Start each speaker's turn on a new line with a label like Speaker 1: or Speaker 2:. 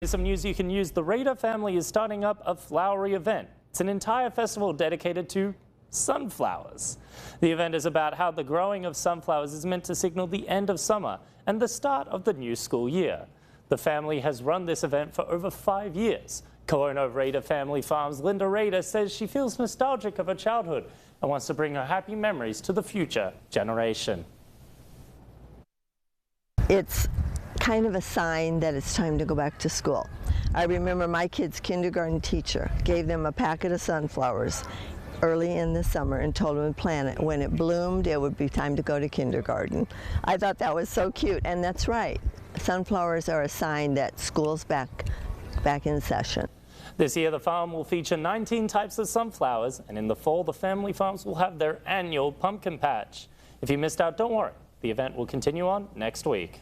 Speaker 1: Some news you can use. The Rader family is starting up a flowery event. It's an entire festival dedicated to sunflowers. The event is about how the growing of sunflowers is meant to signal the end of summer and the start of the new school year. The family has run this event for over 5 years. Co-owner of Rader Family Farms, Linda Rader, says she feels nostalgic of her childhood and wants to bring her happy memories to the future generation.
Speaker 2: It's kind of a sign that it's time to go back to school. I remember my kids' kindergarten teacher gave them a packet of sunflowers early in the summer and told them to plant it. When it bloomed, it would be time to go to kindergarten. I thought that was so cute, and that's right. Sunflowers are a sign that school's back in session.
Speaker 1: This year, the farm will feature 19 types of sunflowers, and in the fall, the family farms will have their annual pumpkin patch. If you missed out, don't worry. The event will continue on next week.